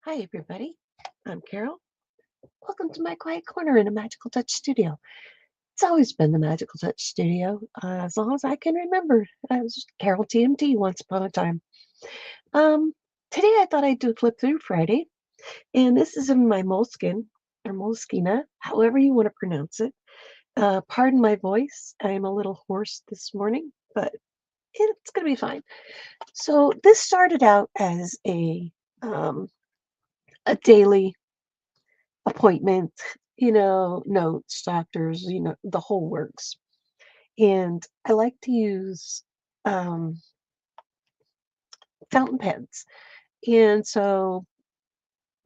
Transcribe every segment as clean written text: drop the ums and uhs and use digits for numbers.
Hi, everybody. I'm Carol. Welcome to my quiet corner in a Magical Touch studio. It's always been the Magical Touch studio, as long as I can remember. I was Carol TMT once upon a time. Um, Today I thought I'd do Flip Through Friday, and this is in my moleskin or moleskina, however you want to pronounce it. Pardon my voice. I'm a little hoarse this morning, but it's going to be fine. So this started out as um, a daily appointment, notes, doctors, the whole works. And I like to use um, fountain pens. And so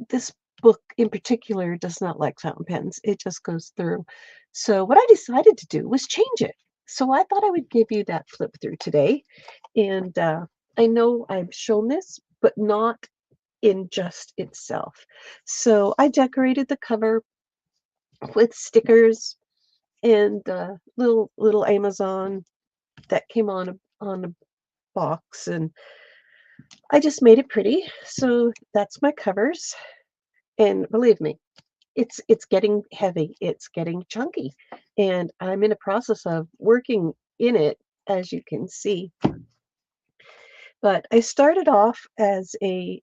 this book in particular does not like fountain pens, it just goes through. So what I decided to do was change it. So I thought I would give you that flip through today. And I know I've shown this, but not in just itself. So I decorated the cover with stickers and little Amazon that came on a box, and I just made it pretty. So that's my covers, and believe me, it's getting heavy, it's getting chunky, and I'm in a process of working in it, as you can see. But I started off as a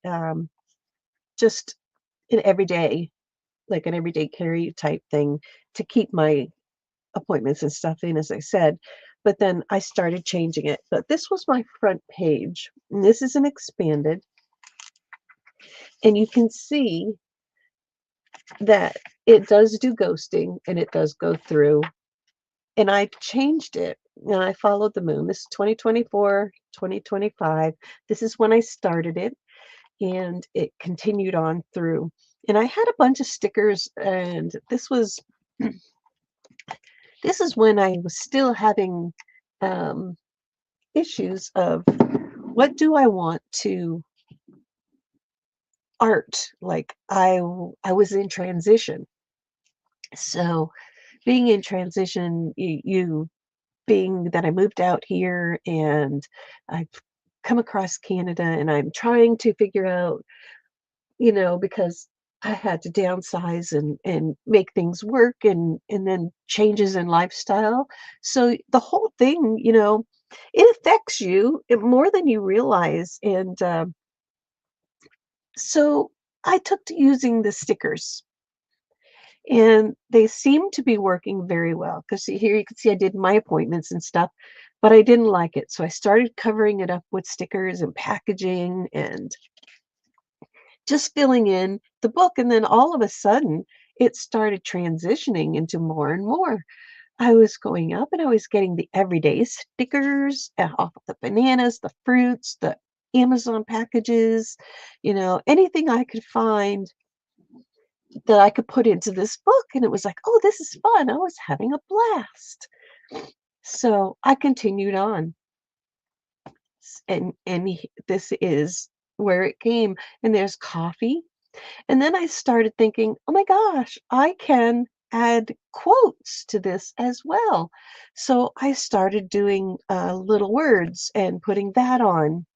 just an everyday, like an everyday carry type thing to keep my appointments and stuff in, as I said, but then I started changing it. But this was my front page, and this is an expanded, and you can see that it does do ghosting and it does go through. And I changed it and I followed the moon. This is 2024, 2025. This is when I started it, and it continued on through. And I had a bunch of stickers, and this is when I was still having um, issues of what do I want to art. Like I was in transition. So being in transition, you being that I moved out here and I've come across Canada, and I'm trying to figure out, because I had to downsize and make things work, and then changes in lifestyle. So the whole thing, it affects you more than you realize. And so I took to using the stickers, and they seem to be working very well, because here you can see I did my appointments and stuff, but I didn't like it. So I started covering it up with stickers and packaging and just filling in the book. And then all of a sudden, it started transitioning into more and more. I was going up and I was getting the everyday stickers off of the bananas, the fruits, the Amazon packages, anything I could find that I could put into this book. And it was like, oh, this is fun. I was having a blast. So I continued on. This is where it came. And there's coffee. And then I started thinking, oh my gosh, I can add quotes to this as well. So I started doing little words and putting that on.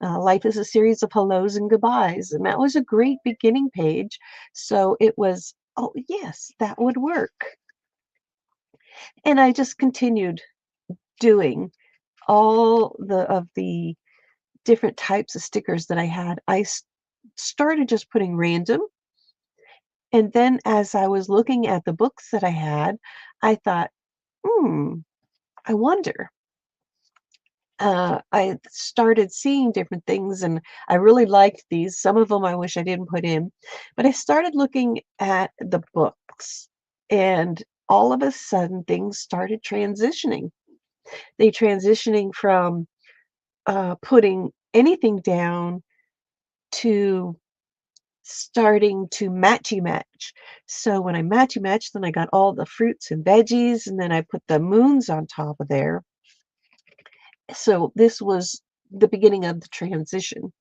Life is a series of hellos and goodbyes. And that was a great beginning page. So it was, oh, yes, that would work. And I just continued doing all of the different types of stickers that I had. Started just putting random. And then as I was looking at the books that I had, I thought, hmm, I wonder. I started seeing different things, and I really liked these. Some of them I wish I didn't put in, but I started looking at the books, and all of a sudden things started transitioning. They transitioning from putting anything down to starting to matchy match. So when I matchy match, then I got all the fruits and veggies, and then I put the moons on top of there. So this was the beginning of the transition.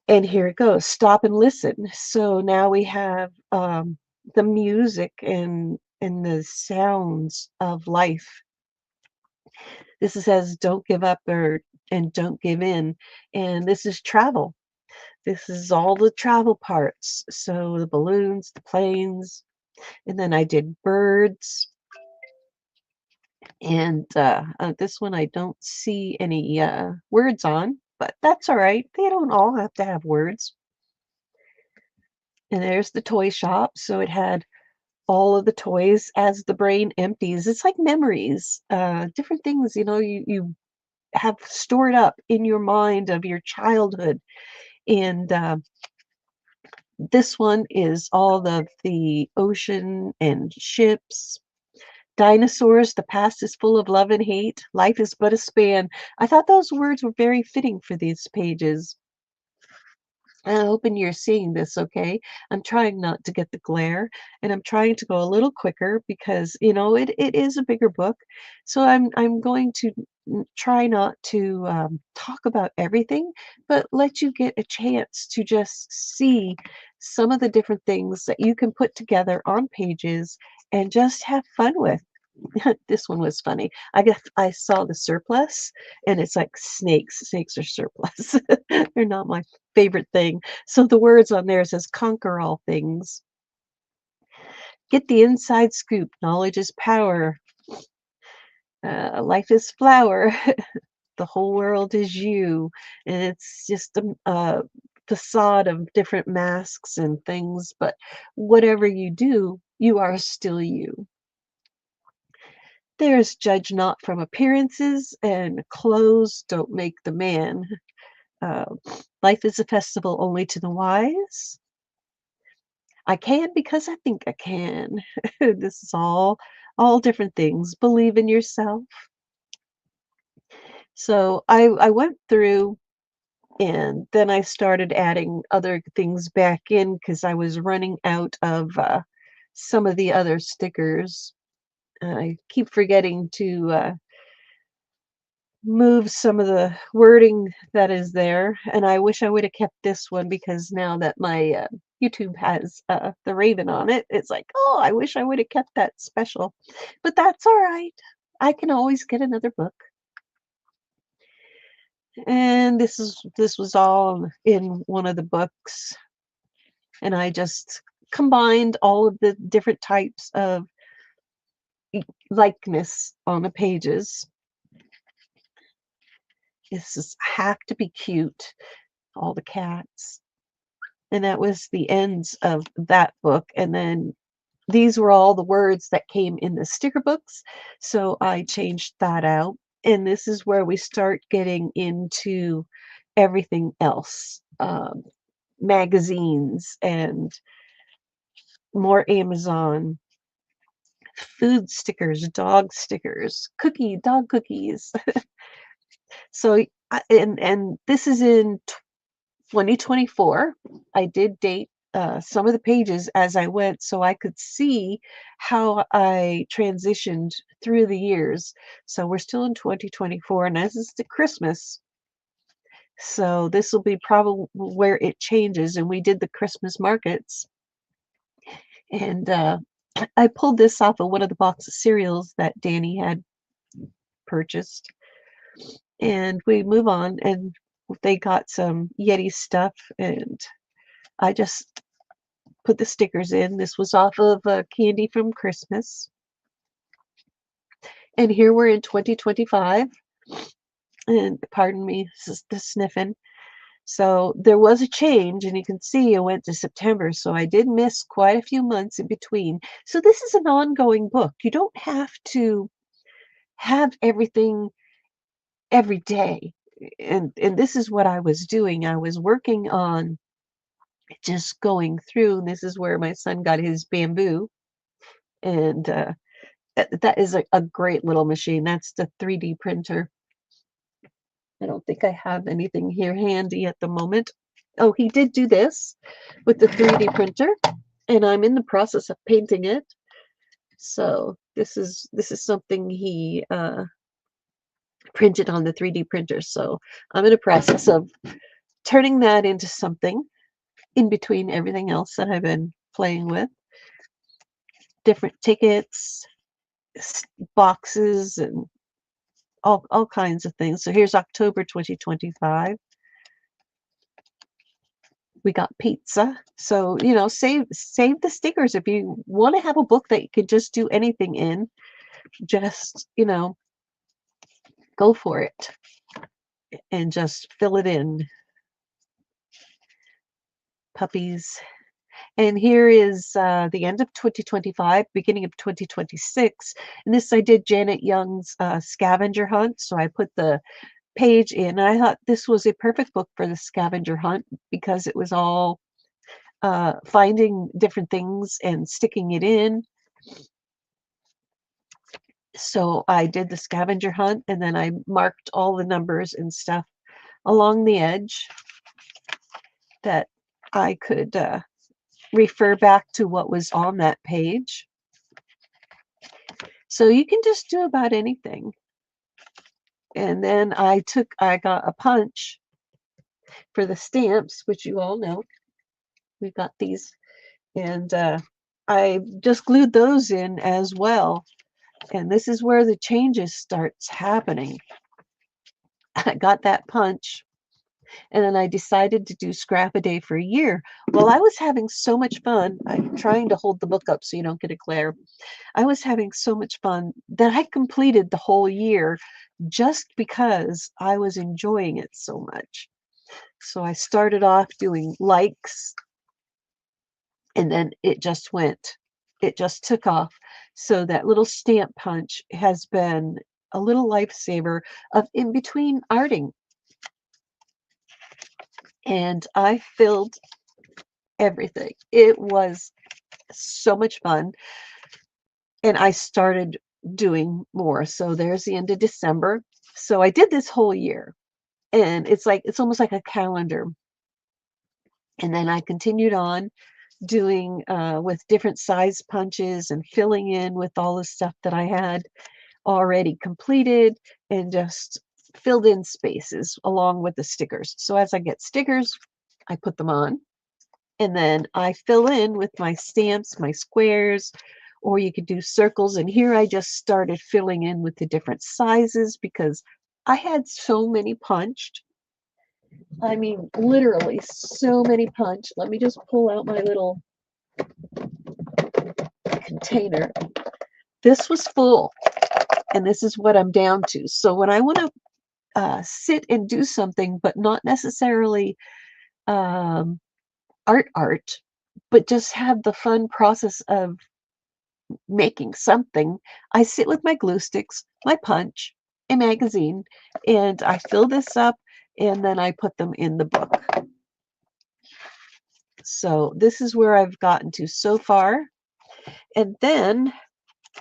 And here it goes. Stop and listen. So now we have the music and the sounds of life. This says don't give up or and don't give in. And this is travel. This is all the travel parts. So the balloons, the planes, and then I did birds. And this one I don't see any words on, but that's all right. They don't all have to have words. And there's the toy shop. So it had all of the toys as the brain empties. It's like memories, different things, you have stored up in your mind of your childhood. And this one is all of the ocean and ships. Dinosaurs, the past is full of love and hate. Life is but a span. I thought those words were very fitting for these pages. I'm hoping you're seeing this okay. I'm trying not to get the glare, and I'm trying to go a little quicker because, it is a bigger book. So I'm going to try not to talk about everything, but let you get a chance to just see some of the different things that you can put together on pages and just have fun with. This one was funny. I saw the surplus, and it's like snakes. Snakes are surplus. They're not my favorite thing. So the words on there says conquer all things. Get the inside scoop. Knowledge is power. Life is flower. The whole world is you. And it's just a facade of different masks and things. But whatever you do, you are still you. There's judge not from appearances, and clothes don't make the man. Uh, Life is a festival only to the wise. I can because I think I can. This is all different things. Believe in yourself. So I went through and then I started adding other things back in because I was running out of some of the other stickers. I keep forgetting to move some of the wording that is there, and I wish I would have kept this one because now that my YouTube has the raven on it, it's like, oh, I wish I would have kept that special, but that's all right. I can always get another book. And this was all in one of the books, and I just combined all of the different types of likeness on the pages. This is have to be cute. All the cats. And that was the ends of that book. And then these were all the words that came in the sticker books. So I changed that out. And this is where we start getting into everything else, magazines and more Amazon, food stickers, dog stickers, dog cookies. So, and this is in 2024. I did date some of the pages as I went so I could see how I transitioned through the years. So we're still in 2024, and this is the Christmas. So this will be probably where it changes. And we did the Christmas markets. And I pulled this off of one of the box of cereals that Danny had purchased. And we move on, and they got some Yeti stuff, and I just put the stickers in. This was off of Candy from Christmas. And here we're in 2025. And pardon me, this is the sniffing. So there was a change, and you can see I went to September. So I did miss quite a few months in between. So this is an ongoing book. You don't have to have everything every day. And this is what I was doing. I was working on just going through. And this is where my son got his bamboo. And that is a great little machine. That's the 3D printer. I don't think I have anything here handy at the moment. Oh, he did do this with the 3D printer, and I'm in the process of painting it. So this is something he printed on the 3D printer. So I'm in the process of turning that into something in between everything else that I've been playing with. Different tickets, boxes, and all kinds of things. So here's October 2025. We got pizza. So, you know, save the stickers if you want to have a book that you could just do anything in. Just, you know, go for it and just fill it in. Puppies. And here is the end of 2025, beginning of 2026. And this I did Janet Young's scavenger hunt. So I put the page in. And I thought this was a perfect book for the scavenger hunt because it was all finding different things and sticking it in. So I did the scavenger hunt and then I marked all the numbers and stuff along the edge that I could refer back to what was on that page. So you can just do about anything. And then I got a punch for the stamps, which you all know. We've got these. And I just glued those in as well. And this is where the changes starts happening. I got that punch. And then I decided to do scrap a day for a year. Well, I was having so much fun. I'm trying to hold the book up so you don't get a glare. I was having so much fun that I completed the whole year just because I was enjoying it so much. So I started off doing likes and then it just took off. So that little stamp punch has been a little lifesaver of in between arting. And I filled everything. It was so much fun. And I started doing more. So there's the end of December. So I did this whole year. And it's almost like a calendar. And then I continued on doing with different size punches and filling in with all the stuff that I had already completed and just filled in spaces along with the stickers. So as I get stickers, I put them on. And then I fill in with my stamps, my squares, or you could do circles. And here I just started filling in with the different sizes because I had so many punched. I mean, literally so many punched. Let me just pull out my little container. This was full, and this is what I'm down to. So when I want to sit and do something, but not necessarily um, art, but just have the fun process of making something, I sit with my glue sticks, my punch, a magazine, and I fill this up and then I put them in the book. So this is where I've gotten to so far. And then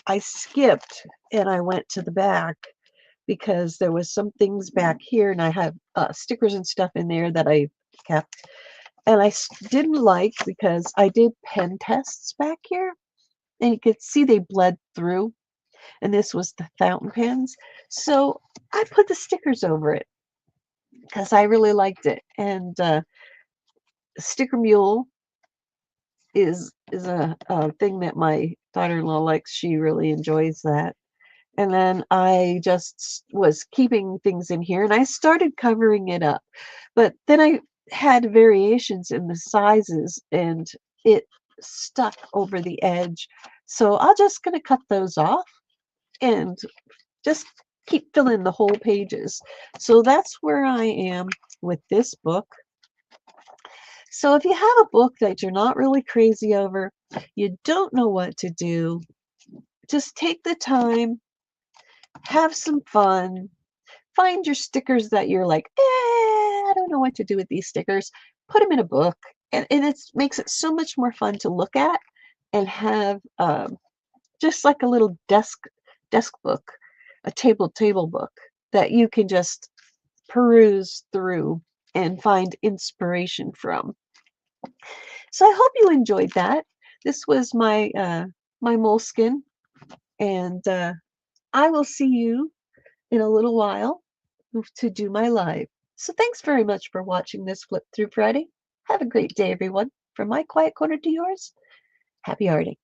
I skipped and I went to the back because there was some things back here and I have stickers and stuff in there that I kept. And I didn't like because I did pen tests back here and you could see they bled through. And this was the fountain pens. So I put the stickers over it because I really liked it. And Sticker Mule is a thing that my daughter-in-law likes. She really enjoys that. And then I just was keeping things in here and I started covering it up. But then I had variations in the sizes and it stuck over the edge. So I'm just going to cut those off and just keep filling the whole pages. So that's where I am with this book. So if you have a book that you're not really crazy over, you don't know what to do, just take the time, have some fun, find your stickers that you're like, I don't know what to do with these stickers. Put them in a book. And it makes it so much more fun to look at and have just like a little desk book, a table book that you can just peruse through and find inspiration from. So I hope you enjoyed that. This was my moleskin, and I will see you in a little while to do my live. So thanks very much for watching this Flip Through Friday. Have a great day, everyone. From my quiet corner to yours, happy arting.